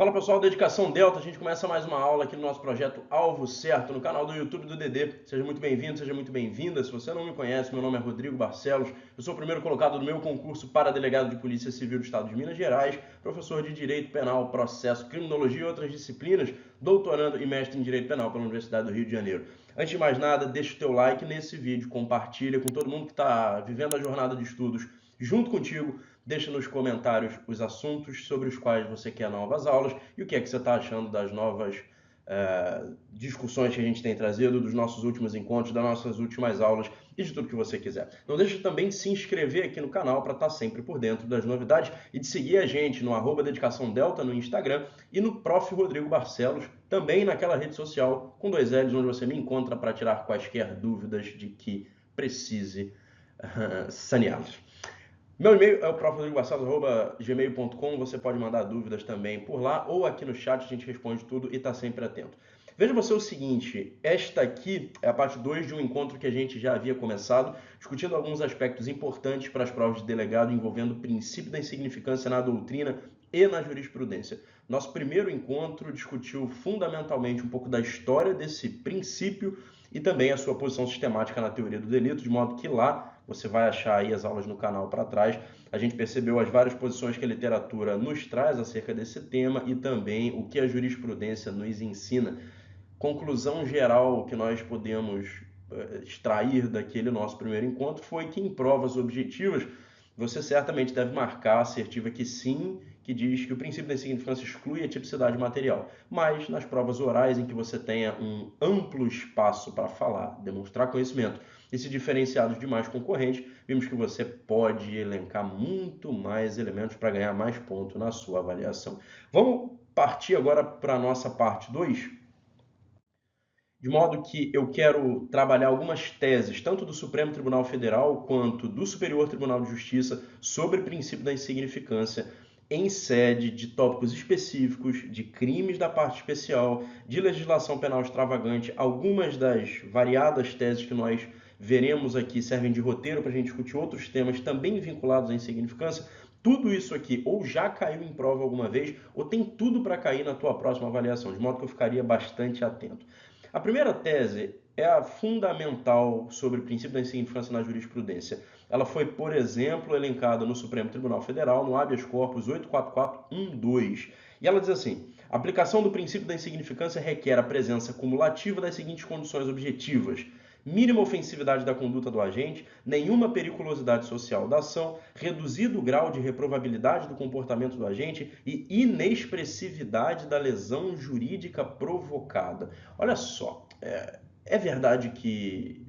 Fala pessoal, Dedicação Delta, a gente começa mais uma aula aqui no nosso projeto Alvo Certo, no canal do YouTube do DD. Seja muito bem-vindo, seja muito bem-vinda. Se você não me conhece, meu nome é Rodrigo Barcelos, eu sou o primeiro colocado do meu concurso para delegado de Polícia Civil do Estado de Minas Gerais, professor de Direito Penal, Processo, Criminologia e outras disciplinas, doutorando e mestre em Direito Penal pela Universidade do Rio de Janeiro. Antes de mais nada, deixa o teu like nesse vídeo, compartilha com todo mundo que está vivendo a jornada de estudos junto contigo. Deixa nos comentários os assuntos sobre os quais você quer novas aulas e o que é que você está achando das novas discussões que a gente tem trazido, dos nossos últimos encontros, das nossas últimas aulas e de tudo que você quiser. Não deixe também de se inscrever aqui no canal para estar sempre por dentro das novidades e de seguir a gente no @dedicaçãodelta no Instagram e no Prof. Rodrigo Barcelos, também naquela rede social com 2 L's, onde você me encontra para tirar quaisquer dúvidas de que precise saneá-las. Meu e-mail é o profrodrigobarcelos@gmail.com. Você pode mandar dúvidas também por lá ou aqui no chat, a gente responde tudo e está sempre atento. Veja você o seguinte, esta aqui é a parte 2 de um encontro que a gente já havia começado, discutindo alguns aspectos importantes para as provas de delegado envolvendo o princípio da insignificância na doutrina e na jurisprudência. Nosso primeiro encontro discutiu fundamentalmente um pouco da história desse princípio e também a sua posição sistemática na teoria do delito, de modo que lá você vai achar aí as aulas no canal para trás. A gente percebeu as várias posições que a literatura nos traz acerca desse tema e também o que a jurisprudência nos ensina. Conclusão geral que nós podemos extrair daquele nosso primeiro encontro foi que em provas objetivas você certamente deve marcar a assertiva que sim, que diz que o princípio da insignificância exclui a tipicidade material. Mas nas provas orais em que você tenha um amplo espaço para falar, demonstrar conhecimento e se diferenciar dos demais concorrentes, vimos que você pode elencar muito mais elementos para ganhar mais pontos na sua avaliação. Vamos partir agora para a nossa parte 2, de modo que eu quero trabalhar algumas teses, tanto do Supremo Tribunal Federal quanto do Superior Tribunal de Justiça, sobre o princípio da insignificância, em sede de tópicos específicos, de crimes da parte especial, de legislação penal extravagante. Algumas das variadas teses que nós veremos aqui servem de roteiro para a gente discutir outros temas também vinculados à insignificância. Tudo isso aqui ou já caiu em prova alguma vez, ou tem tudo para cair na tua próxima avaliação, de modo que eu ficaria bastante atento. A primeira tese é a fundamental sobre o princípio da insignificância na jurisprudência. Ela foi, por exemplo, elencada no Supremo Tribunal Federal, no habeas corpus 84412. E ela diz assim: a aplicação do princípio da insignificância requer a presença cumulativa das seguintes condições objetivas: mínima ofensividade da conduta do agente, nenhuma periculosidade social da ação, reduzido o grau de reprovabilidade do comportamento do agente e inexpressividade da lesão jurídica provocada. Olha só, é verdade que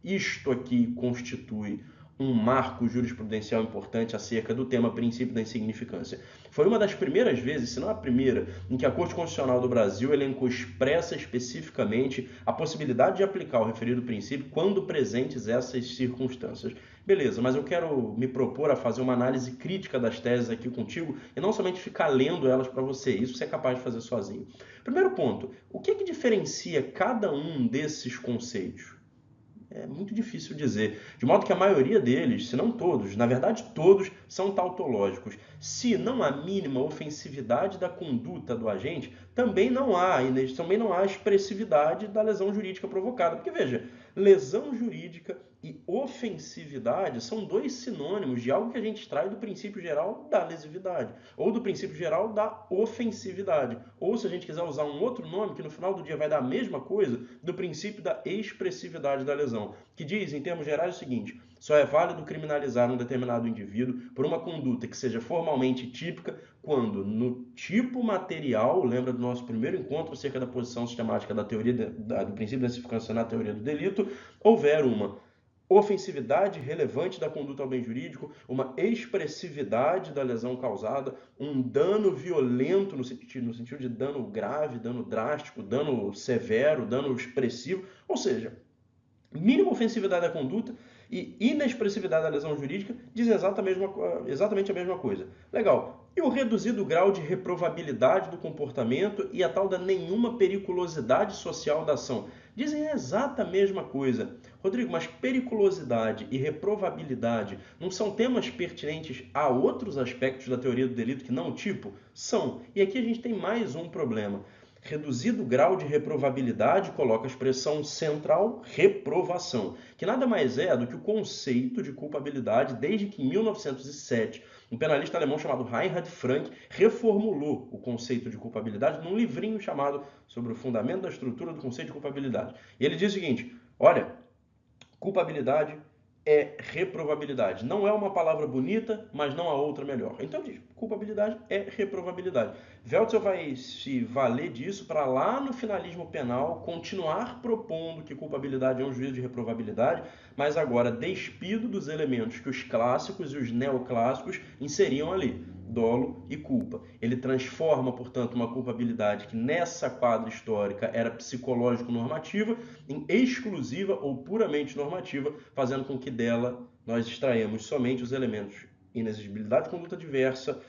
isto aqui constitui um marco jurisprudencial importante acerca do tema princípio da insignificância. Foi uma das primeiras vezes, se não a primeira, em que a Corte Constitucional do Brasil elencou expressa especificamente a possibilidade de aplicar o referido princípio quando presentes essas circunstâncias. Beleza, mas eu quero me propor a fazer uma análise crítica das teses aqui contigo e não somente ficar lendo elas para você. Isso você é capaz de fazer sozinho. Primeiro ponto, o que diferencia cada um desses conceitos? É muito difícil dizer, de modo que a maioria deles, se não todos, na verdade todos, são tautológicos. Se não há mínima ofensividade da conduta do agente, também não há expressividade da lesão jurídica provocada. Porque veja, lesão jurídica e ofensividade são 2 sinônimos de algo que a gente extrai do princípio geral da lesividade, ou do princípio geral da ofensividade, ou se a gente quiser usar um outro nome, que no final do dia vai dar a mesma coisa, do princípio da expressividade da lesão, que diz, em termos gerais, o seguinte: só é válido criminalizar um determinado indivíduo por uma conduta que seja formalmente típica quando, no tipo material, lembra do nosso primeiro encontro acerca da posição sistemática da teoria do princípio da insignificância na teoria do delito, houver uma ofensividade relevante da conduta ao bem jurídico, uma expressividade da lesão causada, um dano violento no sentido de dano grave, dano drástico, dano severo, dano expressivo, ou seja, mínima ofensividade da conduta e inexpressividade da lesão jurídica dizem exatamente a mesma coisa. Legal. E o reduzido grau de reprovabilidade do comportamento e a tal da nenhuma periculosidade social da ação. Dizem a exata mesma coisa. Rodrigo, mas periculosidade e reprovabilidade não são temas pertinentes a outros aspectos da teoria do delito que não o tipo? São. E aqui a gente tem mais um problema. Reduzido grau de reprovabilidade coloca a expressão central reprovação, que nada mais é do que o conceito de culpabilidade desde que em 1907 um penalista alemão chamado Reinhard Frank reformulou o conceito de culpabilidade num livrinho chamado Sobre o Fundamento da Estrutura do Conceito de Culpabilidade. E ele diz o seguinte, olha, culpabilidade é reprovabilidade. Não é uma palavra bonita, mas não há outra melhor. Então diz, culpabilidade é reprovabilidade. Welzel vai se valer disso para lá no finalismo penal continuar propondo que culpabilidade é um juízo de reprovabilidade, mas agora despido dos elementos que os clássicos e os neoclássicos inseriam ali, dolo e culpa. Ele transforma, portanto, uma culpabilidade que nessa quadra histórica era psicológico-normativa em exclusiva ou puramente normativa, fazendo com que dela nós extraímos somente os elementos inexigibilidade de conduta diversa,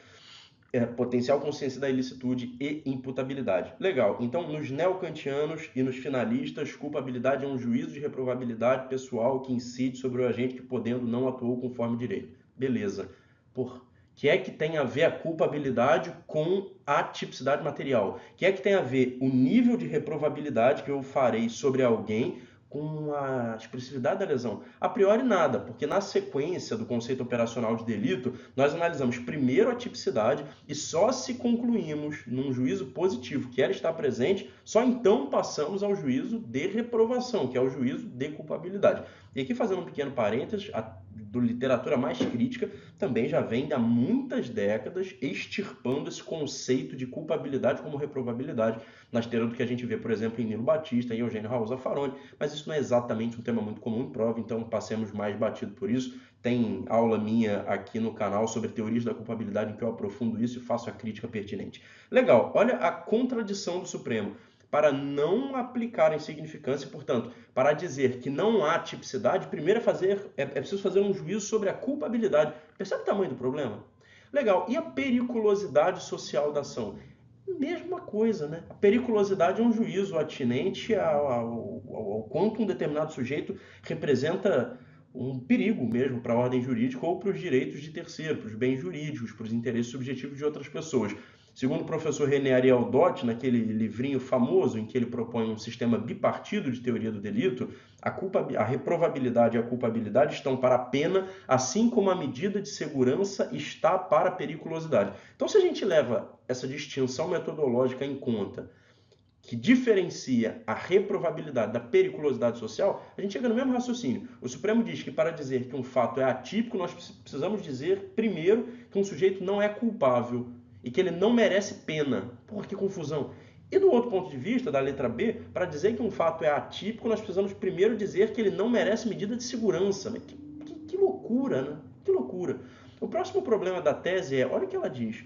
potencial consciência da ilicitude e imputabilidade. Legal, então nos neocantianos e nos finalistas, culpabilidade é um juízo de reprovabilidade pessoal que incide sobre o agente que, podendo, não atuou conforme direito. Beleza. Por que é que tem a ver a culpabilidade com a tipicidade material? Que é que tem a ver o nível de reprovabilidade que eu farei sobre alguém com a expressividade da lesão? A priori nada, porque na sequência do conceito operacional de delito, nós analisamos primeiro a tipicidade e só se concluímos num juízo positivo que ela está presente, só então passamos ao juízo de reprovação, que é o juízo de culpabilidade. E aqui fazendo um pequeno parênteses, do literatura mais crítica também já vem há muitas décadas extirpando esse conceito de culpabilidade como reprovabilidade, na esteira do que a gente vê, por exemplo, em Nilo Batista e Eugênio Raul Zaffaroni, mas isso não é exatamente um tema muito comum em prova, então passemos mais batido por isso. Tem aula minha aqui no canal sobre teorias da culpabilidade em que eu aprofundo isso e faço a crítica pertinente. Legal, olha a contradição do Supremo. Para não aplicar insignificância, portanto, para dizer que não há tipicidade, primeiro é preciso fazer um juízo sobre a culpabilidade. Percebe o tamanho do problema? Legal, e a periculosidade social da ação? Mesma coisa, né? A periculosidade é um juízo atinente ao quanto um determinado sujeito representa um perigo mesmo para a ordem jurídica ou para os direitos de terceiro, para os bens jurídicos, para os interesses subjetivos de outras pessoas. Segundo o professor René Ariel Dott, naquele livrinho famoso em que ele propõe um sistema bipartido de teoria do delito, a reprovabilidade e a culpabilidade estão para a pena, assim como a medida de segurança está para a periculosidade. Então, se a gente leva essa distinção metodológica em conta, que diferencia a reprovabilidade da periculosidade social, a gente chega no mesmo raciocínio. O Supremo diz que para dizer que um fato é atípico, nós precisamos dizer, primeiro, que um sujeito não é culpável e que ele não merece pena. Porra, que confusão. E do outro ponto de vista, da letra B, para dizer que um fato é atípico, nós precisamos primeiro dizer que ele não merece medida de segurança. Mas que loucura, né? Que loucura. O próximo problema da tese é, olha o que ela diz,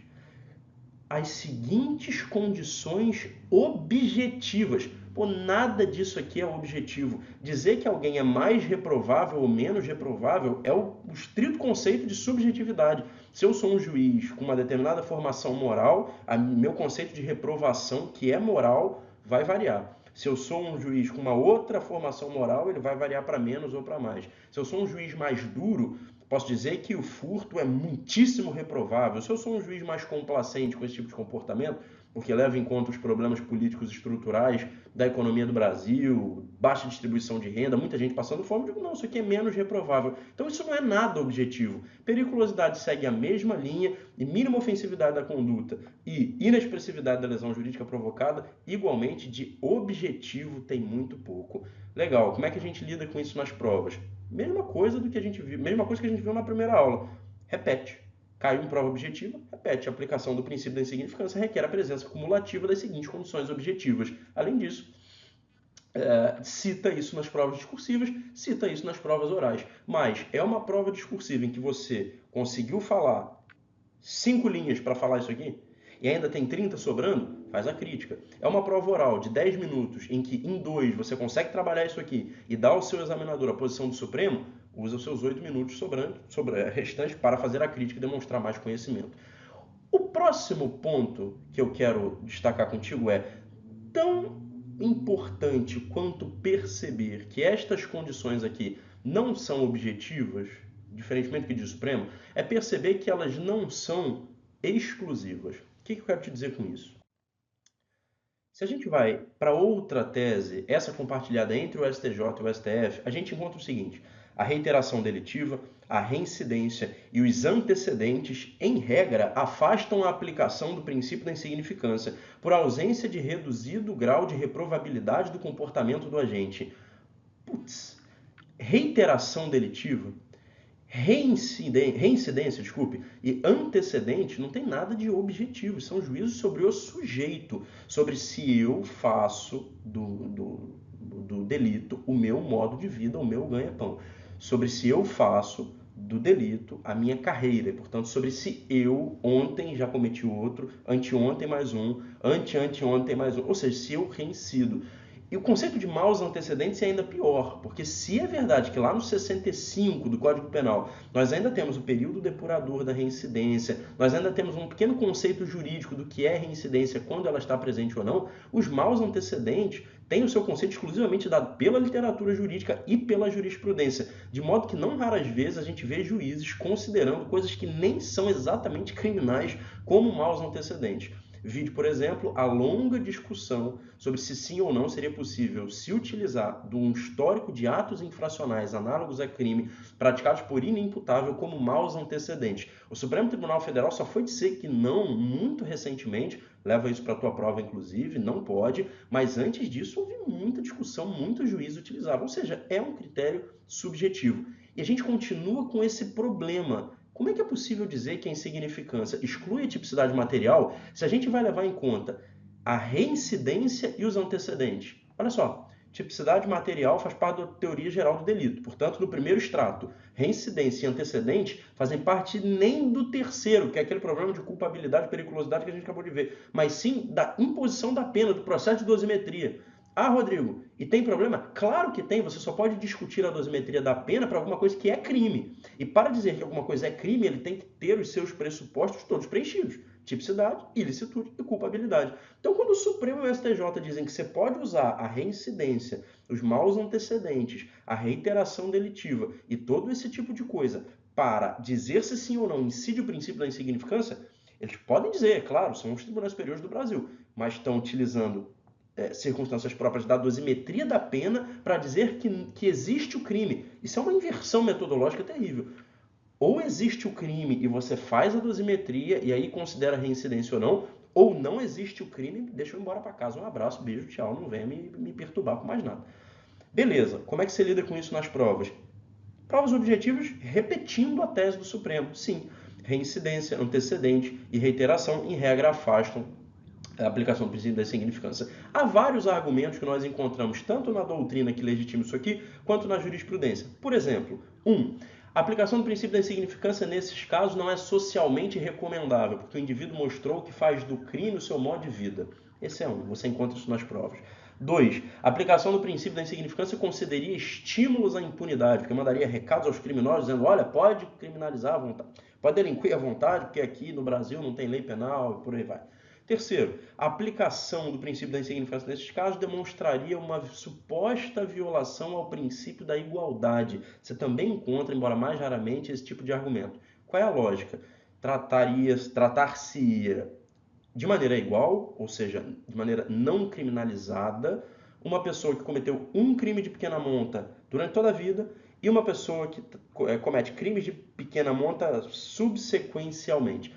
as seguintes condições objetivas. Pô, nada disso aqui é objetivo. Dizer que alguém é mais reprovável ou menos reprovável é o estrito conceito de subjetividade. Se eu sou um juiz com uma determinada formação moral, meu conceito de reprovação, que é moral, vai variar. Se eu sou um juiz com uma outra formação moral, ele vai variar para menos ou para mais. Se eu sou um juiz mais duro, posso dizer que o furto é muitíssimo reprovável. Se eu sou um juiz mais complacente com esse tipo de comportamento, porque leva em conta os problemas políticos estruturais da economia do Brasil, baixa distribuição de renda, muita gente passando fome, eu digo, não, isso aqui é menos reprovável. Então isso não é nada objetivo. Periculosidade segue a mesma linha e mínima ofensividade da conduta e inexpressividade da lesão jurídica provocada, igualmente de objetivo tem muito pouco. Legal, como é que a gente lida com isso nas provas? Mesma coisa que a gente viu na primeira aula. Repete. Caiu em prova objetiva, repete. A aplicação do princípio da insignificância requer a presença cumulativa das seguintes condições objetivas. Além disso, cita isso nas provas discursivas, cita isso nas provas orais. Mas é uma prova discursiva em que você conseguiu falar 5 linhas para falar isso aqui e ainda tem 30 sobrando, faz a crítica. É uma prova oral de 10 minutos em que em 2 você consegue trabalhar isso aqui e dá ao seu examinador a posição do Supremo, usa os seus 8 minutos restantes para fazer a crítica e demonstrar mais conhecimento. O próximo ponto que eu quero destacar contigo é: tão importante quanto perceber que estas condições aqui não são objetivas, diferentemente do que diz o Supremo, é perceber que elas não são exclusivas. O que eu quero te dizer com isso? Se a gente vai para outra tese, essa compartilhada entre o STJ e o STF, a gente encontra o seguinte: a reiteração delitiva, a reincidência e os antecedentes, em regra, afastam a aplicação do princípio da insignificância por ausência de reduzido grau de reprovabilidade do comportamento do agente. Putz, reiteração delitiva, reincidência, e antecedente não tem nada de objetivo, são juízos sobre o sujeito, sobre se eu faço do delito o meu modo de vida, o meu ganha-pão, sobre se eu faço do delito a minha carreira, e, portanto, sobre se eu ontem já cometi outro, anteontem mais um, anteontem mais um, ou seja, se eu reincido. E o conceito de maus antecedentes é ainda pior, porque se é verdade que lá no 65 do Código Penal nós ainda temos o período depurador da reincidência, nós ainda temos um pequeno conceito jurídico do que é reincidência, quando ela está presente ou não, os maus antecedentes têm o seu conceito exclusivamente dado pela literatura jurídica e pela jurisprudência, de modo que não raras vezes a gente vê juízes considerando coisas que nem são exatamente criminais como maus antecedentes. Vide, por exemplo, a longa discussão sobre se sim ou não seria possível se utilizar de um histórico de atos infracionais análogos a crime praticados por inimputável como maus antecedentes. O Supremo Tribunal Federal só foi dizer que não muito recentemente, leva isso para a tua prova inclusive, não pode, mas antes disso houve muita discussão, muito juízo utilizava, ou seja, é um critério subjetivo. E a gente continua com esse problema. Como é que é possível dizer que a insignificância exclui a tipicidade material se a gente vai levar em conta a reincidência e os antecedentes? Olha só, tipicidade material faz parte da teoria geral do delito. Portanto, no primeiro extrato, reincidência e antecedente fazem parte nem do terceiro, que é aquele problema de culpabilidade e periculosidade que a gente acabou de ver, mas sim da imposição da pena, do processo de dosimetria. Ah, Rodrigo, e tem problema? Claro que tem, você só pode discutir a dosimetria da pena para alguma coisa que é crime. E para dizer que alguma coisa é crime, ele tem que ter os seus pressupostos todos preenchidos. Tipicidade, ilicitude e culpabilidade. Então, quando o Supremo e o STJ dizem que você pode usar a reincidência, os maus antecedentes, a reiteração delitiva e todo esse tipo de coisa para dizer se sim ou não incide o princípio da insignificância, eles podem dizer, é claro, são os tribunais superiores do Brasil, mas estão utilizando circunstâncias próprias da dosimetria da pena para dizer que existe o crime. Isso é uma inversão metodológica terrível. Ou existe o crime e você faz a dosimetria e aí considera reincidência ou não, ou não existe o crime, deixa eu ir embora para casa. Um abraço, beijo, tchau, não venha me perturbar com mais nada. Beleza, como é que você lida com isso nas provas? Provas objetivas repetindo a tese do Supremo. Sim, reincidência, antecedente e reiteração, em regra, afastam a aplicação do princípio da insignificância. Há vários argumentos que nós encontramos tanto na doutrina que legitima isso aqui, quanto na jurisprudência. Por exemplo, a aplicação do princípio da insignificância nesses casos não é socialmente recomendável, porque o indivíduo mostrou que faz do crime o seu modo de vida. Esse é um, você encontra isso nas provas. 2. A aplicação do princípio da insignificância concederia estímulos à impunidade, porque mandaria recados aos criminosos dizendo, olha, pode criminalizar à vontade, pode delinquir à vontade, porque aqui no Brasil não tem lei penal e por aí vai. Terceiro, a aplicação do princípio da insignificância nesses casos demonstraria uma suposta violação ao princípio da igualdade. Você também encontra, embora mais raramente, esse tipo de argumento. Qual é a lógica? Tratar-se de maneira igual, ou seja, de maneira não criminalizada, uma pessoa que cometeu um crime de pequena monta durante toda a vida e uma pessoa que comete crimes de pequena monta subsequencialmente.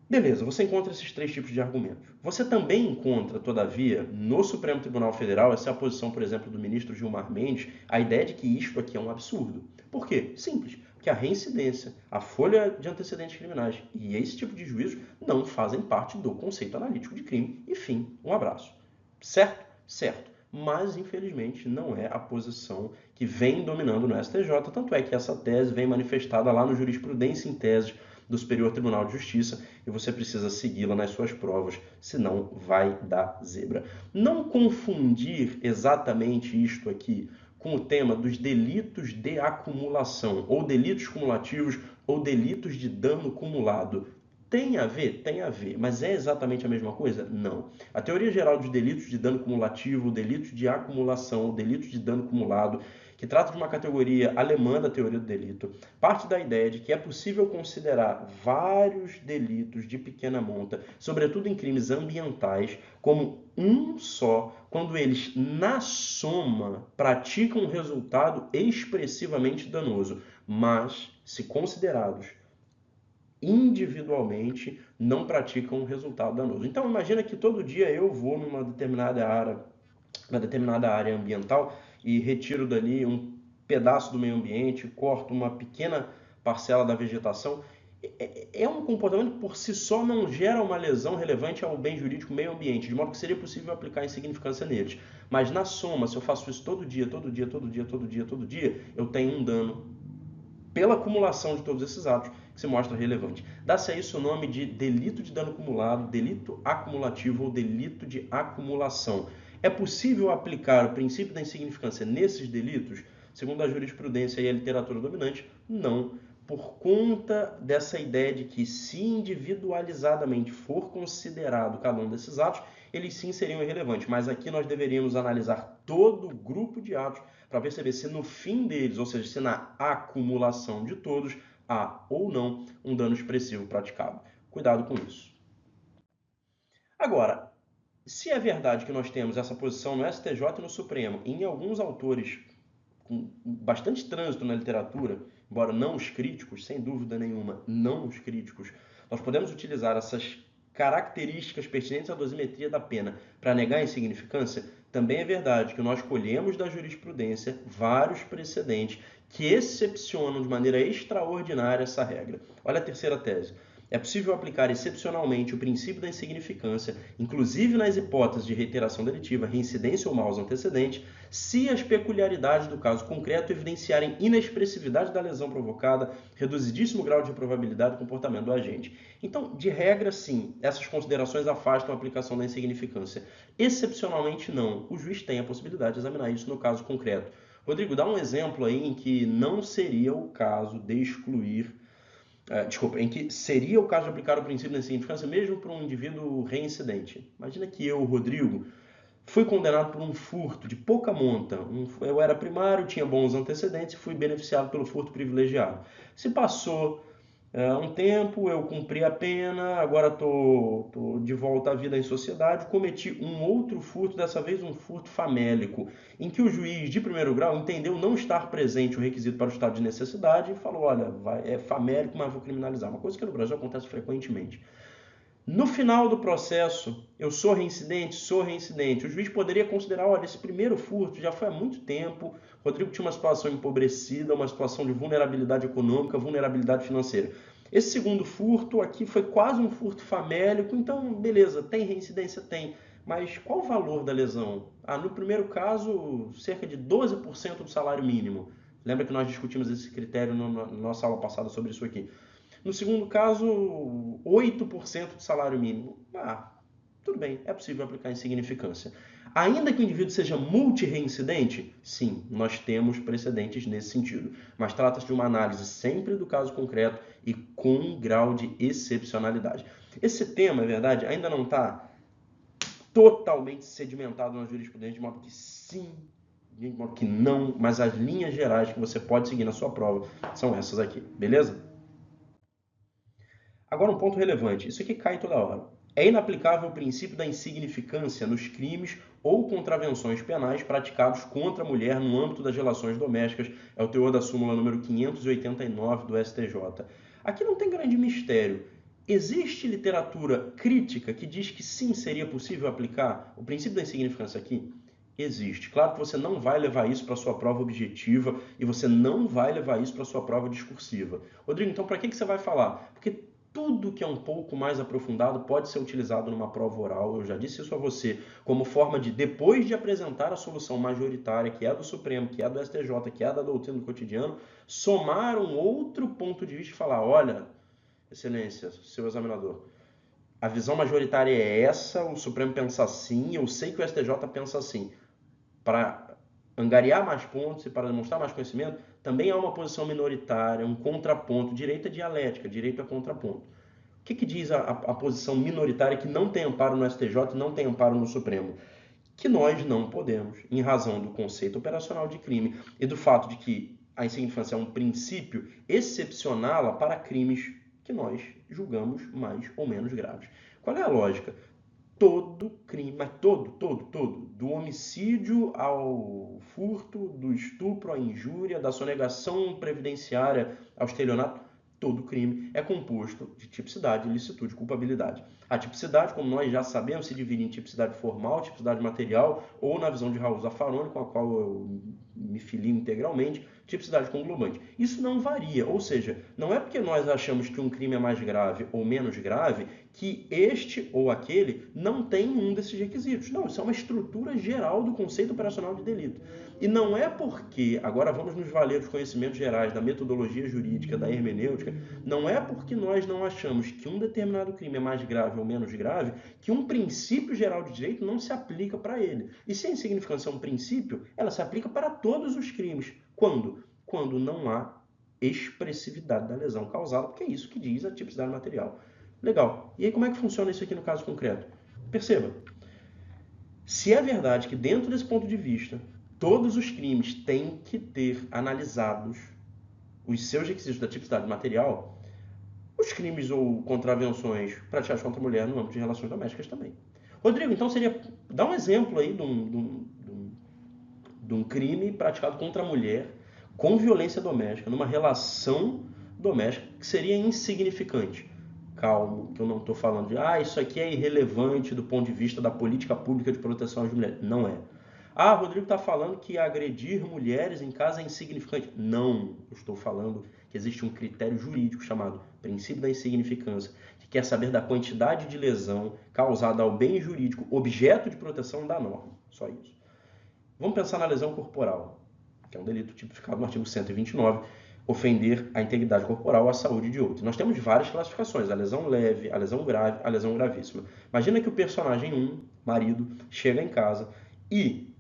Beleza, você encontra esses três tipos de argumentos. Você também encontra, todavia, no Supremo Tribunal Federal, essa é a posição, por exemplo, do ministro Gilmar Mendes, a ideia de que isto aqui é um absurdo. Por quê? Simples. Porque a reincidência, a folha de antecedentes criminais e esse tipo de juízo não fazem parte do conceito analítico de crime. E fim, um abraço. Certo? Certo. Mas, infelizmente, não é a posição que vem dominando no STJ, tanto é que essa tese vem manifestada lá no Jurisprudência em Teses do Superior Tribunal de Justiça e você precisa segui-la nas suas provas, senão vai dar zebra. Não confundir exatamente isto aqui com o tema dos delitos de acumulação, ou delitos cumulativos, ou delitos de dano cumulado. Tem a ver, mas é exatamente a mesma coisa? Não. A teoria geral dos delitos de dano cumulativo, delitos de acumulação, delitos de dano cumulado, que trata de uma categoria alemã da teoria do delito, parte da ideia de que é possível considerar vários delitos de pequena monta, sobretudo em crimes ambientais, como um só, quando eles, na soma, praticam um resultado expressivamente danoso, mas, se considerados individualmente, não praticam um resultado danoso. Então, imagina que todo dia eu vou numa determinada área ambiental e retiro dali um pedaço do meio ambiente, corto uma pequena parcela da vegetação. É um comportamento que por si só não gera uma lesão relevante ao bem jurídico meio ambiente, de modo que seria possível aplicar insignificância neles. Mas na soma, se eu faço isso todo dia, eu tenho um dano pela acumulação de todos esses atos que se mostra relevante. Dá-se a isso o nome de delito de dano acumulado, delito acumulativo ou delito de acumulação. É possível aplicar o princípio da insignificância nesses delitos? Segundo a jurisprudência e a literatura dominante, não, por conta dessa ideia de que, se individualizadamente for considerado cada um desses atos, eles sim seriam irrelevantes. Mas aqui nós deveríamos analisar todo o grupo de atos para perceber se no fim deles, ou seja, se na acumulação de todos, há ou não um dano expressivo praticado. Cuidado com isso. Agora, se é verdade que nós temos essa posição no STJ e no Supremo, e em alguns autores com bastante trânsito na literatura, embora não os críticos, sem dúvida nenhuma, não os críticos, nós podemos utilizar essas características pertinentes à dosimetria da pena para negar a insignificância. Também é verdade que nós colhemos da jurisprudência vários precedentes que excepcionam de maneira extraordinária essa regra. Olha a terceira tese. É possível aplicar excepcionalmente o princípio da insignificância, inclusive nas hipóteses de reiteração delitiva, reincidência ou maus antecedentes, se as peculiaridades do caso concreto evidenciarem inexpressividade da lesão provocada, reduzidíssimo grau de probabilidade do comportamento do agente. Então, de regra, sim, essas considerações afastam a aplicação da insignificância. Excepcionalmente, não. O juiz tem a possibilidade de examinar isso no caso concreto. Rodrigo, dá um exemplo aí em que não seria o caso de excluir em que seria o caso de aplicar o princípio da insignificância mesmo para um indivíduo reincidente. Imagina que eu, Rodrigo, fui condenado por um furto de pouca monta. Eu era primário, tinha bons antecedentes e fui beneficiado pelo furto privilegiado. Se passou um tempo, eu cumpri a pena, agora estou de volta à vida em sociedade, cometi um outro furto, dessa vez um furto famélico, em que o juiz de primeiro grau entendeu não estar presente o requisito para o estado de necessidade e falou, olha, é famélico, mas vou criminalizar. Uma coisa que no Brasil acontece frequentemente. No final do processo, eu sou reincidente? Sou reincidente. O juiz poderia considerar, olha, esse primeiro furto já foi há muito tempo, Rodrigo tinha uma situação empobrecida, uma situação de vulnerabilidade econômica, vulnerabilidade financeira. Esse segundo furto aqui foi quase um furto famélico, então, beleza, tem reincidência? Tem. Mas qual o valor da lesão? No primeiro caso, cerca de 12% do salário mínimo. Lembra que nós discutimos esse critério na nossa aula passada sobre isso aqui. No segundo caso, 8% do salário mínimo. Tudo bem, é possível aplicar insignificância. Ainda que o indivíduo seja multirreincidente, sim, nós temos precedentes nesse sentido. Mas trata-se de uma análise sempre do caso concreto e com grau de excepcionalidade. Esse tema, é verdade, ainda não está totalmente sedimentado na jurisprudência, de modo que sim, de modo que não, mas as linhas gerais que você pode seguir na sua prova são essas aqui, beleza? Agora um ponto relevante, isso aqui cai toda hora. É inaplicável o princípio da insignificância nos crimes ou contravenções penais praticados contra a mulher no âmbito das relações domésticas, é o teor da súmula número 589 do STJ. Aqui não tem grande mistério. Existe literatura crítica que diz que sim, seria possível aplicar o princípio da insignificância aqui? Existe. Claro que você não vai levar isso para a sua prova objetiva e você não vai levar isso para a sua prova discursiva. Rodrigo, então para que você vai falar? Porque tudo que é um pouco mais aprofundado pode ser utilizado numa prova oral, eu já disse isso a você, como forma de, depois de apresentar a solução majoritária, que é a do Supremo, que é a do STJ, que é a da doutrina do cotidiano, somar um outro ponto de vista e falar, olha, excelência, seu examinador, a visão majoritária é essa, o Supremo pensa assim, eu sei que o STJ pensa assim. Para angariar mais pontos e para demonstrar mais conhecimento, também há uma posição minoritária, um contraponto, direito à dialética, direito a contraponto. que diz a posição minoritária que não tem amparo no STJ e não tem amparo no Supremo? Que nós não podemos, em razão do conceito operacional de crime e do fato de que a insignificância é um princípio excepcional para crimes que nós julgamos mais ou menos graves. Qual é a lógica? Todo crime, mas todo, do homicídio ao furto, do estupro à injúria, da sonegação previdenciária ao estelionato, todo crime é composto de tipicidade, ilicitude e culpabilidade. A tipicidade, como nós já sabemos, se divide em tipicidade formal, tipicidade material, ou na visão de Raul Zaffaroni, com a qual eu me filio integralmente, tipicidade conglobante. Isso não varia, ou seja, não é porque nós achamos que um crime é mais grave ou menos grave que este ou aquele não tem um desses requisitos. Não, isso é uma estrutura geral do conceito operacional de delito. E não é porque, agora vamos nos valer dos conhecimentos gerais, da metodologia jurídica, da hermenêutica, não é porque nós não achamos que um determinado crime é mais grave ou menos grave, que um princípio geral de direito não se aplica para ele. E se a insignificância é um princípio, ela se aplica para todos os crimes. Quando? Quando não há expressividade da lesão causada, porque é isso que diz a tipicidade material. Legal. E aí como é que funciona isso aqui no caso concreto? Perceba, se é verdade que dentro desse ponto de vista, todos os crimes têm que ter analisados os seus requisitos da tipicidade material, os crimes ou contravenções praticadas contra a mulher no âmbito de relações domésticas também. Rodrigo, então seria... Dá um exemplo aí de um crime praticado contra a mulher com violência doméstica, numa relação doméstica que seria insignificante. Calmo, que eu não estou falando de isso aqui é irrelevante do ponto de vista da política pública de proteção às mulheres. Não é. Rodrigo está falando que agredir mulheres em casa é insignificante. Não, eu estou falando que existe um critério jurídico chamado princípio da insignificância, que quer saber da quantidade de lesão causada ao bem jurídico, objeto de proteção da norma. Só isso. Vamos pensar na lesão corporal, que é um delito tipificado no artigo 129, ofender a integridade corporal ou a saúde de outro. Nós temos várias classificações, a lesão leve, a lesão grave, a lesão gravíssima. Imagina que o personagem 1, marido, chega em casa e,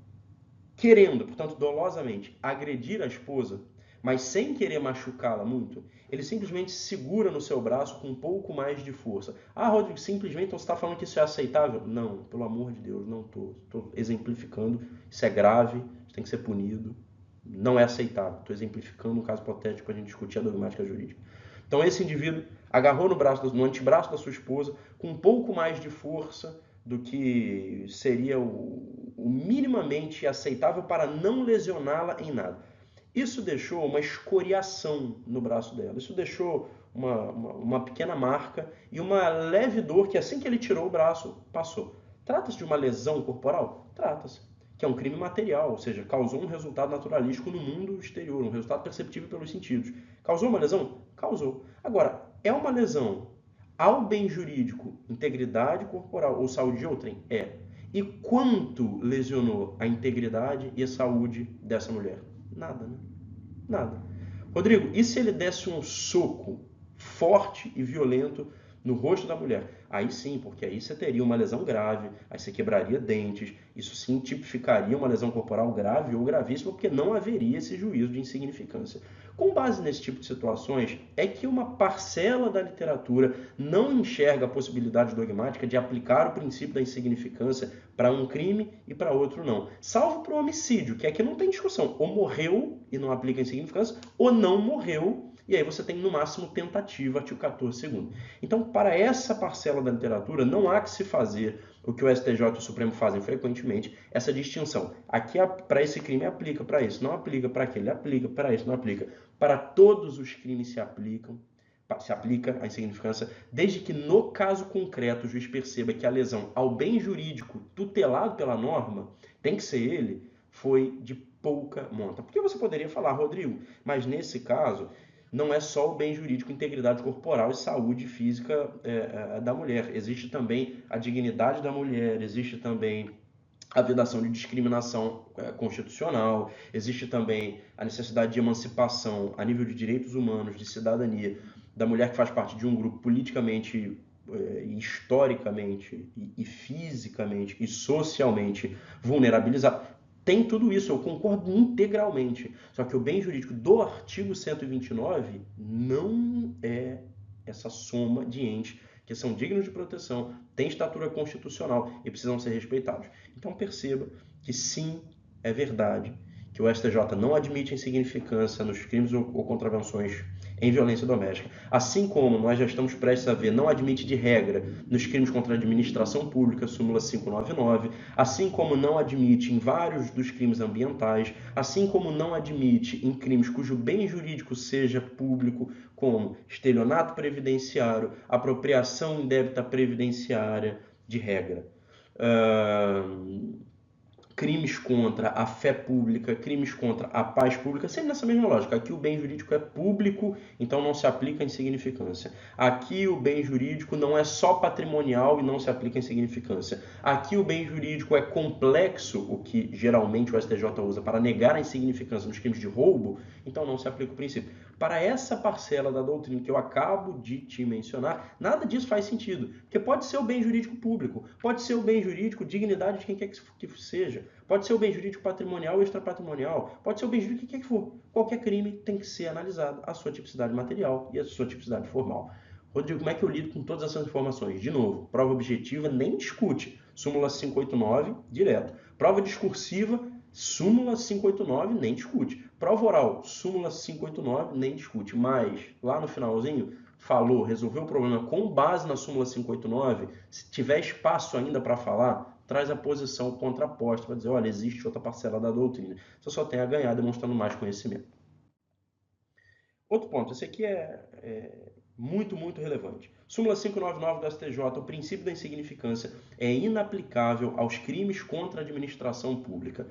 querendo, portanto, dolosamente, agredir a esposa, mas sem querer machucá-la muito, ele simplesmente segura no seu braço com um pouco mais de força. Rodrigo, simplesmente então você está falando que isso é aceitável? Não, pelo amor de Deus, não estou. Estou exemplificando, isso é grave, isso tem que ser punido. Não é aceitável. Estou exemplificando um caso hipotético para a gente discutir a dogmática jurídica. Então esse indivíduo agarrou no antebraço da sua esposa com um pouco mais de força do que seria o minimamente aceitável para não lesioná-la em nada. Isso deixou uma escoriação no braço dela. Isso deixou uma pequena marca e uma leve dor que assim que ele tirou o braço, passou. Trata-se de uma lesão corporal? Trata-se. Que é um crime material, ou seja, causou um resultado naturalístico no mundo exterior, um resultado perceptível pelos sentidos. Causou uma lesão? Causou. Agora, é uma lesão ao bem jurídico, integridade corporal ou saúde de outrem? É. E quanto lesionou a integridade e a saúde dessa mulher? Nada, né? Nada. Rodrigo, e se ele desse um soco forte e violento no rosto da mulher? Aí sim, porque aí você teria uma lesão grave, aí você quebraria dentes, isso sim tipificaria uma lesão corporal grave ou gravíssima, porque não haveria esse juízo de insignificância. Com base nesse tipo de situações, é que uma parcela da literatura não enxerga a possibilidade dogmática de aplicar o princípio da insignificância para um crime e para outro não. Salvo para o homicídio, que aqui não tem discussão. Ou morreu e não aplica a insignificância, ou não morreu, e aí você tem no máximo tentativa, artigo 14 segundo. Então, para essa parcela da literatura, não há que se fazer o que o STJ e o Supremo fazem frequentemente, essa distinção. Aqui, para esse crime, aplica, para isso não aplica, para aquele aplica, para isso não aplica. Para todos os crimes se aplica a insignificância, desde que no caso concreto o juiz perceba que a lesão ao bem jurídico tutelado pela norma, tem que ser ele, foi de pouca monta. Porque você poderia falar, Rodrigo, mas nesse caso não é só o bem jurídico, integridade corporal e saúde física da mulher. Existe também a dignidade da mulher, existe também a vedação de discriminação constitucional, existe também a necessidade de emancipação a nível de direitos humanos, de cidadania, da mulher que faz parte de um grupo politicamente, historicamente e fisicamente e socialmente vulnerabilizado. Tem tudo isso, eu concordo integralmente. Só que o bem jurídico do artigo 129 não é essa soma de entes que são dignos de proteção, têm estatura constitucional e precisam ser respeitados. Então perceba que sim, é verdade que o STJ não admite insignificância nos crimes ou contravenções em violência doméstica. Assim como nós já estamos prestes a ver, não admite de regra nos crimes contra a administração pública, súmula 599, assim como não admite em vários dos crimes ambientais, assim como não admite em crimes cujo bem jurídico seja público, como estelionato previdenciário, apropriação indébita previdenciária, de regra. Crimes contra a fé pública, crimes contra a paz pública, sempre nessa mesma lógica. Aqui o bem jurídico é público, então não se aplica a insignificância. Aqui o bem jurídico não é só patrimonial e não se aplica a insignificância. Aqui o bem jurídico é complexo, o que geralmente o STJ usa para negar a insignificância nos crimes de roubo, então não se aplica o princípio. Para essa parcela da doutrina que eu acabo de te mencionar, nada disso faz sentido, porque pode ser o bem jurídico público, pode ser o bem jurídico dignidade de quem quer que seja, pode ser o bem jurídico patrimonial ou extrapatrimonial, pode ser o bem jurídico que quer que for. Qualquer crime tem que ser analisado a sua tipicidade material e a sua tipicidade formal. Rodrigo, como é que eu lido com todas essas informações? De novo, prova objetiva nem discute. Súmula 589, direto. Prova discursiva, súmula 589, nem discute. Prova oral, súmula 589, nem discute. Mas, lá no finalzinho, falou, resolveu o problema com base na súmula 589, se tiver espaço ainda para falar, traz a posição contraposta para dizer, olha, existe outra parcela da doutrina. Você só tem a ganhar demonstrando mais conhecimento. Outro ponto, esse aqui é muito, muito relevante. Súmula 599 do STJ, o princípio da insignificância é inaplicável aos crimes contra a administração pública.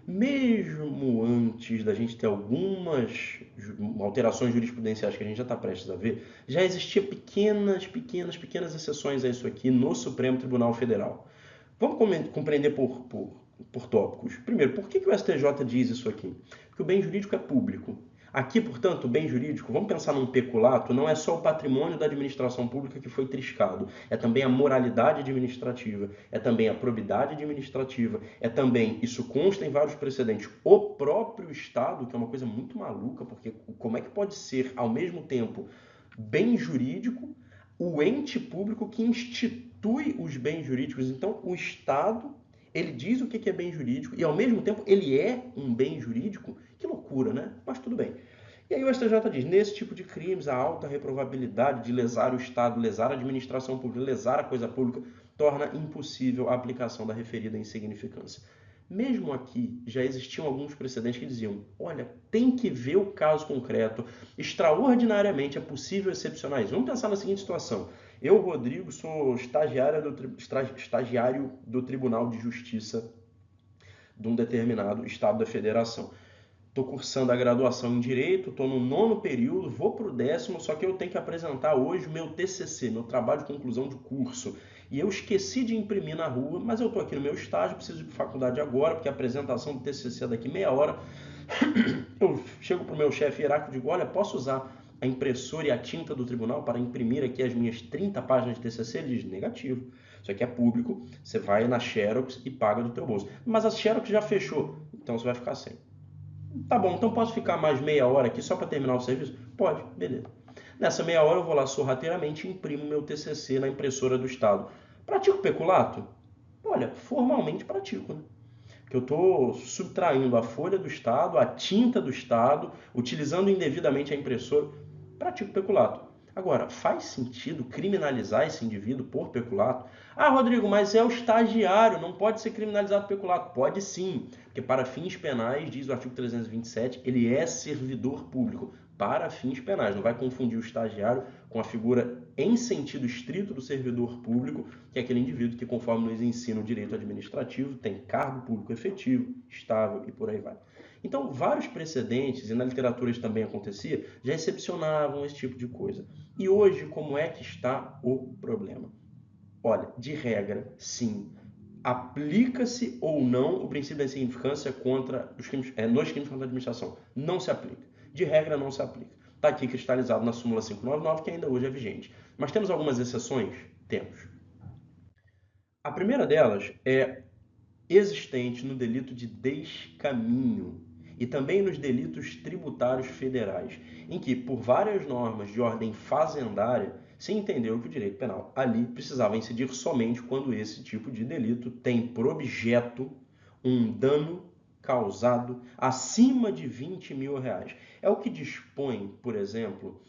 Mesmo antes da gente ter algumas alterações jurisprudenciais que a gente já está prestes a ver, já existia pequenas exceções a isso aqui no Supremo Tribunal Federal. Vamos compreender por tópicos. Primeiro, por que o STJ diz isso aqui? Porque o bem jurídico é público. Aqui, portanto, o bem jurídico, vamos pensar num peculato, não é só o patrimônio da administração pública que foi triscado, é também a moralidade administrativa, é também a probidade administrativa, é também, isso consta em vários precedentes, o próprio Estado, que é uma coisa muito maluca, porque como é que pode ser, ao mesmo tempo, bem jurídico, o ente público que institui os bens jurídicos? Então, o Estado, ele diz o que é bem jurídico e, ao mesmo tempo, ele é um bem jurídico? Que loucura, né? Mas tudo bem. E aí o STJ diz, nesse tipo de crimes, a alta reprovabilidade de lesar o Estado, lesar a administração pública, lesar a coisa pública, torna impossível a aplicação da referida insignificância. Mesmo aqui, já existiam alguns precedentes que diziam, olha, tem que ver o caso concreto, extraordinariamente é possível excepcionar isso. Vamos pensar na seguinte situação. Eu, Rodrigo, sou estagiário do Tribunal de Justiça de um determinado estado da federação. Estou cursando a graduação em Direito, estou no 9º período, vou para o 10º, só que eu tenho que apresentar hoje o meu TCC, meu trabalho de conclusão de curso. E eu esqueci de imprimir na rua, mas eu estou aqui no meu estágio, preciso ir para a faculdade agora, porque a apresentação do TCC é daqui meia hora. Eu chego para o meu chefe hierárquico e digo, olha, posso usar a impressora e a tinta do tribunal para imprimir aqui as minhas 30 páginas de TCC? Ele diz, negativo. Isso aqui é público, você vai na Xerox e paga do teu bolso. Mas a Xerox já fechou, então você vai ficar sem. Tá bom, então posso ficar mais meia hora aqui só para terminar o serviço? Pode, beleza. Nessa meia hora eu vou lá sorrateiramente e imprimo meu TCC na impressora do Estado. Pratico peculato? Olha, formalmente pratico, né? Que eu estou subtraindo a folha do Estado, a tinta do Estado, utilizando indevidamente a impressora. Pratico peculato. Agora, faz sentido criminalizar esse indivíduo por peculato? Ah, Rodrigo, mas é o estagiário, não pode ser criminalizado por peculato. Pode sim, porque para fins penais, diz o artigo 327, ele é servidor público. Para fins penais, não vai confundir o estagiário com a figura em sentido estrito do servidor público, que é aquele indivíduo que, conforme nos ensina o direito administrativo, tem cargo público efetivo, estável e por aí vai. Então, vários precedentes, e na literatura isso também acontecia, já excepcionavam esse tipo de coisa. E hoje, como é que está o problema? Olha, de regra, sim, aplica-se ou não o princípio da insignificância contra os crimes, nos crimes contra a administração. Não se aplica. De regra, não se aplica. Está aqui cristalizado na súmula 599, que ainda hoje é vigente. Mas temos algumas exceções? Temos. A primeira delas é existente no delito de descaminho e também nos delitos tributários federais, em que, por várias normas de ordem fazendária, se entendeu que o direito penal ali precisava incidir somente quando esse tipo de delito tem por objeto um dano causado acima de 20 mil reais. É o que dispõe, por exemplo,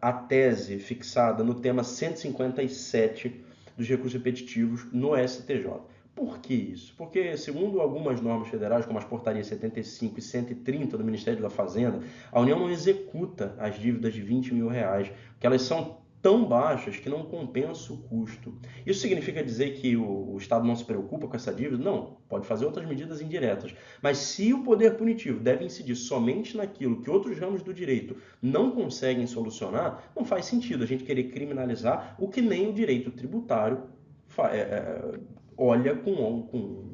a tese fixada no tema 157 dos recursos repetitivos no STJ. Por que isso? Porque, segundo algumas normas federais, como as portarias 75 e 130 do Ministério da Fazenda, a União não executa as dívidas de 20 mil reais, porque elas são tão baixas que não compensa o custo. Isso significa dizer que o Estado não se preocupa com essa dívida? Não, pode fazer outras medidas indiretas. Mas se o poder punitivo deve incidir somente naquilo que outros ramos do direito não conseguem solucionar, não faz sentido a gente querer criminalizar o que nem o direito tributário olha com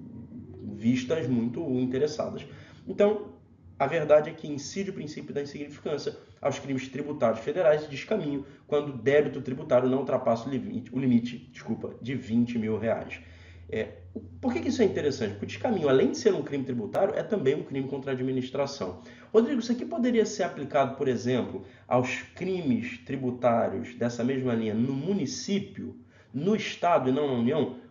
vistas muito interessadas. Então, a verdade é que incide o princípio da insignificância aos crimes tributários federais e descaminho quando o débito tributário não ultrapassa o limite de 20 mil reais. Por que isso é interessante? Porque o descaminho, além de ser um crime tributário, é também um crime contra a administração. Rodrigo, isso aqui poderia ser aplicado, por exemplo, aos crimes tributários dessa mesma linha no município, no Estado e não na União?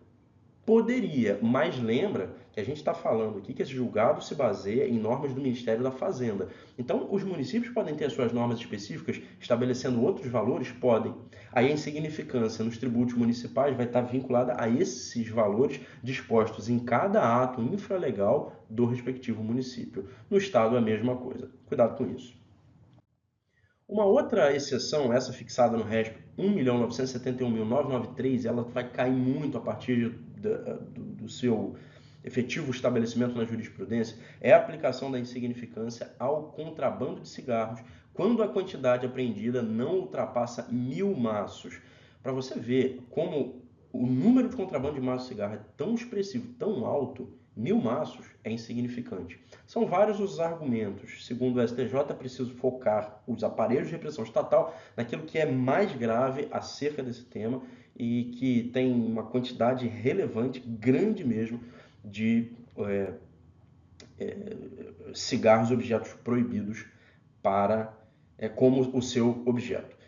Poderia, mas lembra que a gente está falando aqui que esse julgado se baseia em normas do Ministério da Fazenda. Então, os municípios podem ter as suas normas específicas, estabelecendo outros valores? Podem. Aí a insignificância nos tributos municipais vai estar vinculada a esses valores dispostos em cada ato infralegal do respectivo município. No Estado é a mesma coisa. Cuidado com isso. Uma outra exceção, essa fixada no RESP 1.971.993, ela vai cair muito a partir do seu efetivo estabelecimento na jurisprudência, é a aplicação da insignificância ao contrabando de cigarros quando a quantidade apreendida não ultrapassa 1.000 maços. Para você ver como o número de contrabando de maço de cigarro é tão expressivo, tão alto, 1.000 maços é insignificante. São vários os argumentos. Segundo o STJ, é preciso focar os aparelhos de repressão estatal naquilo que é mais grave acerca desse tema e que tem uma quantidade relevante, grande mesmo, de cigarros objetos proibidos como o seu objeto.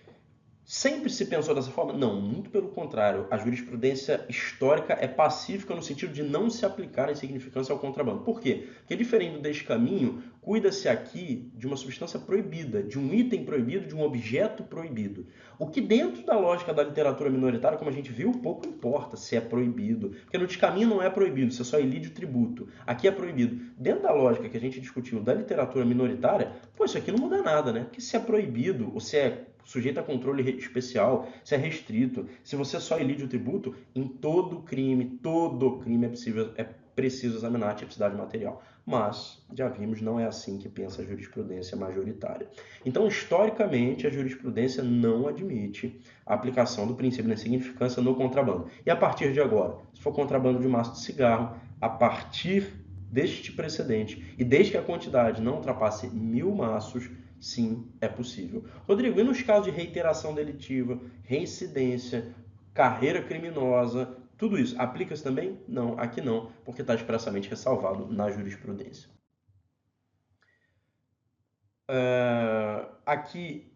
Sempre se pensou dessa forma? Não, muito pelo contrário. A jurisprudência histórica é pacífica no sentido de não se aplicar a insignificância ao contrabando. Por quê? Porque, diferente deste caminho, cuida-se aqui de uma substância proibida, de um item proibido, de um objeto proibido. O que dentro da lógica da literatura minoritária, como a gente viu, pouco importa se é proibido. Porque no descaminho não é proibido, você só ilide o tributo. Aqui é proibido. Dentro da lógica que a gente discutiu da literatura minoritária, isso aqui não muda nada, né? Porque se é proibido, ou se é sujeito a controle especial, se é restrito, se você só elide o tributo, em todo crime é preciso examinar a tipicidade material. Mas, já vimos, não é assim que pensa a jurisprudência majoritária. Então, historicamente, a jurisprudência não admite a aplicação do princípio da insignificância no contrabando. E a partir de agora, se for contrabando de maço de cigarro, a partir deste precedente, e desde que a quantidade não ultrapasse 1.000 maços, sim, é possível. Rodrigo, e nos casos de reiteração delitiva, reincidência, carreira criminosa, tudo isso aplica-se também? Não, aqui não, porque está expressamente ressalvado na jurisprudência. Aqui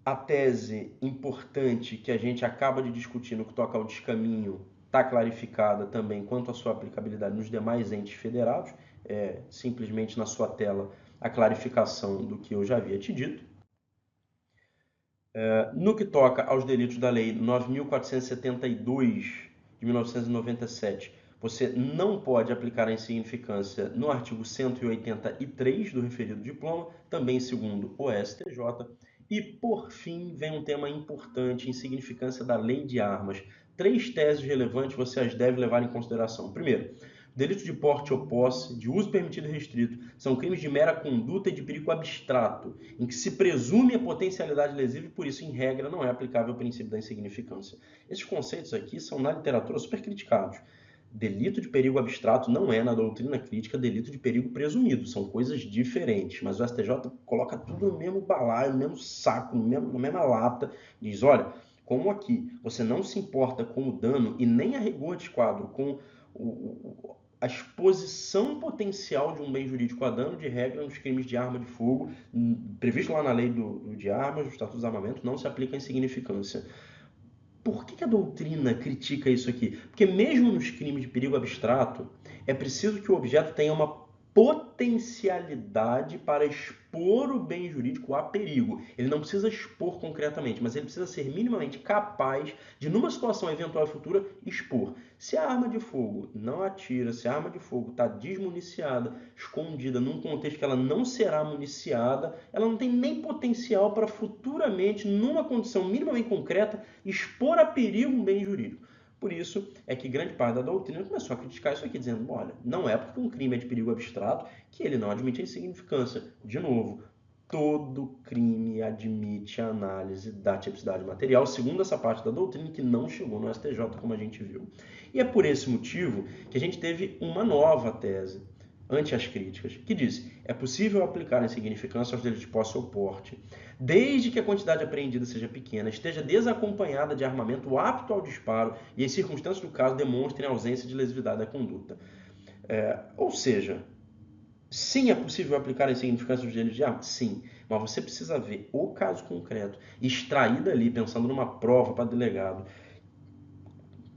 a tese importante que a gente acaba de discutir no que toca ao descaminho está clarificada também quanto à sua aplicabilidade nos demais entes federados, simplesmente na sua tela a clarificação do que eu já havia te dito. No que toca aos delitos da Lei 9.472 de 1997, você não pode aplicar a insignificância no artigo 183 do referido diploma, também segundo o STJ. E, por fim, vem um tema importante, insignificância da Lei de Armas. 3 teses relevantes você as deve levar em consideração. Primeiro, delito de porte ou posse, de uso permitido e restrito, são crimes de mera conduta e de perigo abstrato, em que se presume a potencialidade lesiva e, por isso, em regra, não é aplicável o princípio da insignificância. Esses conceitos aqui são, na literatura, super criticados. Delito de perigo abstrato não é, na doutrina crítica, delito de perigo presumido. São coisas diferentes. Mas o STJ coloca tudo no mesmo balaio, no mesmo saco, na mesma lata. Diz, olha, como aqui você não se importa com o dano e nem a rigor de quadro com a exposição potencial de um bem jurídico a dano de regra nos crimes de arma de fogo, previsto lá na lei de armas, do Estatuto dos Armamentos, não se aplica à insignificância. Por que a doutrina critica isso aqui? Porque mesmo nos crimes de perigo abstrato, é preciso que o objeto tenha uma potencialidade para expor o bem jurídico a perigo. Ele não precisa expor concretamente, mas ele precisa ser minimamente capaz de, numa situação eventual futura, expor. Se a arma de fogo não atira, se a arma de fogo está desmuniciada, escondida num contexto que ela não será municiada, ela não tem nem potencial para futuramente, numa condição minimamente concreta, expor a perigo um bem jurídico. Por isso é que grande parte da doutrina começou a criticar isso aqui, dizendo, olha, não é porque um crime é de perigo abstrato que ele não admite a insignificância. De novo, todo crime admite a análise da tipicidade material, segundo essa parte da doutrina que não chegou no STJ, como a gente viu. E é por esse motivo que a gente teve uma nova tese ante as críticas, que diz: é possível aplicar a insignificância aos delitos de posse ou porte, desde que a quantidade apreendida seja pequena, esteja desacompanhada de armamento apto ao disparo e as circunstâncias do caso demonstrem a ausência de lesividade da conduta. Ou seja, sim, é possível aplicar a insignificância aos delitos de arma? Sim, mas você precisa ver o caso concreto, extrair dali, pensando numa prova para delegado,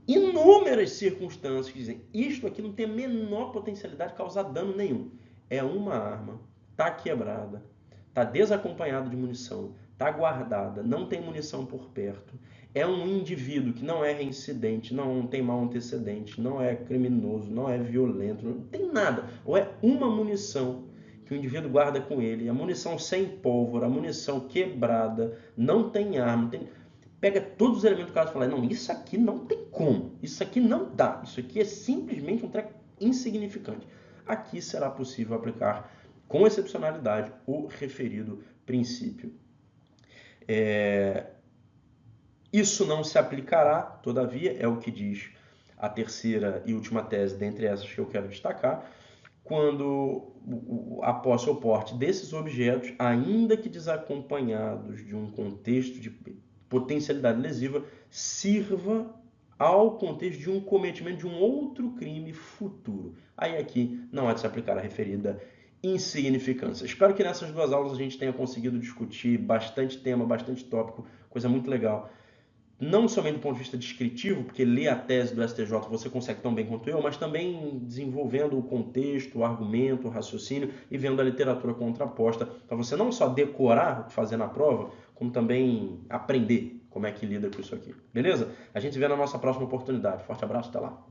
inúmeras circunstâncias que dizem isto aqui não tem a menor potencialidade de causar dano nenhum. É uma arma, está quebrada, está desacompanhada de munição, está guardada, não tem munição por perto. É um indivíduo que não é reincidente, não tem mau antecedente, não é criminoso, não é violento, não tem nada. Ou é uma munição que o indivíduo guarda com ele, a munição sem pólvora, a munição quebrada, não tem arma, não tem... Pega todos os elementos do caso e fala, não, isso aqui não tem como, isso aqui não dá, isso aqui é simplesmente um treco insignificante. Aqui será possível aplicar, com excepcionalidade, o referido princípio. Isso não se aplicará, todavia, é o que diz a terceira e última tese, dentre essas que eu quero destacar, quando a posse ou porte desses objetos, ainda que desacompanhados de um contexto de potencialidade lesiva, sirva ao contexto de um cometimento de um outro crime futuro. Aí aqui não há de se aplicar a referida insignificância. Espero que nessas duas aulas a gente tenha conseguido discutir bastante tema, bastante tópico, coisa muito legal. Não somente do ponto de vista descritivo, porque ler a tese do STJ você consegue tão bem quanto eu, mas também desenvolvendo o contexto, o argumento, o raciocínio e vendo a literatura contraposta, para você não só decorar o que fazer na prova, como também aprender como é que lida com isso aqui. Beleza? A gente se vê na nossa próxima oportunidade. Forte abraço, até lá.